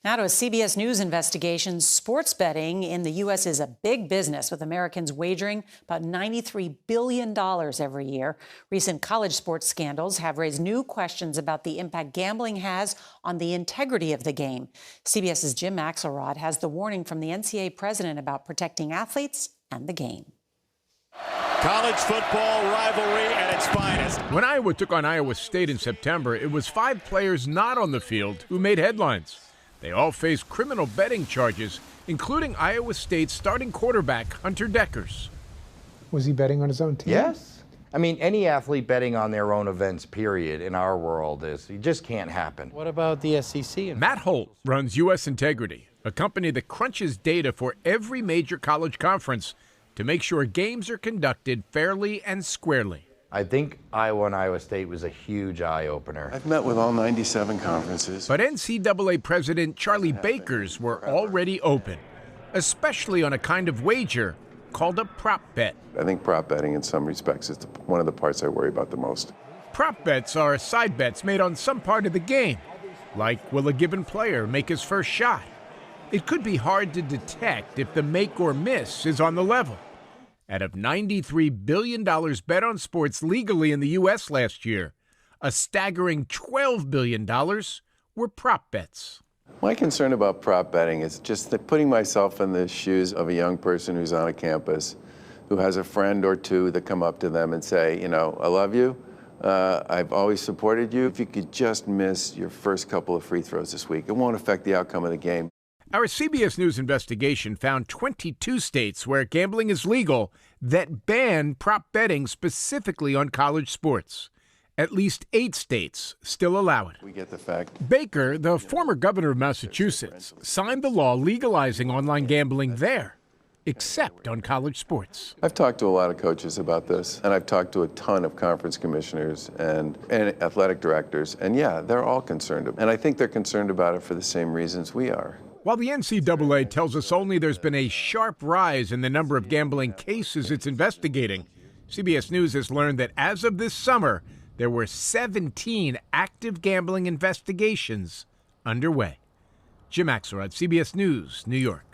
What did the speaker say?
Now to a CBS News investigation. Sports betting in the U.S. is a big business, with Americans wagering about $93 billion every year. Recent college sports scandals have raised new questions about the impact gambling has on the integrity of the game. CBS's Jim Axelrod has the warning from the NCAA president about protecting athletes and the game. College football rivalry at its finest. When Iowa took on Iowa State in September, it was 5 players not on the field who made headlines. They all face criminal betting charges, including Iowa State's starting quarterback, Hunter Dekkers. Was he betting on his own team? Yes. I mean, any athlete betting on their own events, period, in our world, it just can't happen. What about the SEC? Matt Holt runs U.S. Integrity, a company that crunches data for every major college conference to make sure games are conducted fairly and squarely. I think Iowa and Iowa State was a huge eye-opener. I've met with all 97 conferences. But NCAA President Charlie Baker's were already open, especially on a kind of wager called a prop bet. I think prop betting in some respects is one of the parts I worry about the most. Prop bets are side bets made on some part of the game, like will a given player make his first shot. It could be hard to detect if the make or miss is on the level. Out of $93 billion bet on sports legally in the U.S. last year, a staggering $12 billion were prop bets. My concern about prop betting is just that putting myself in the shoes of a young person who's on a campus, who has a friend or two that come up to them and say, I love you, I've always supported you. If you could just miss your first couple of free throws this week, it won't affect the outcome of the game. Our CBS News investigation found 22 states where gambling is legal that ban prop betting specifically on college sports. At least 8 states still allow it. We get the fact. Baker, the former governor of Massachusetts, signed the law legalizing online gambling there, except on college sports. I've talked to a lot of coaches about this, and I've talked to a ton of conference commissioners and athletic directors, and yeah, they're all concerned. And I think they're concerned about it for the same reasons we are. While the NCAA tells us only there's been a sharp rise in the number of gambling cases it's investigating, CBS News has learned that as of this summer, there were 17 active gambling investigations underway. Jim Axelrod, CBS News, New York.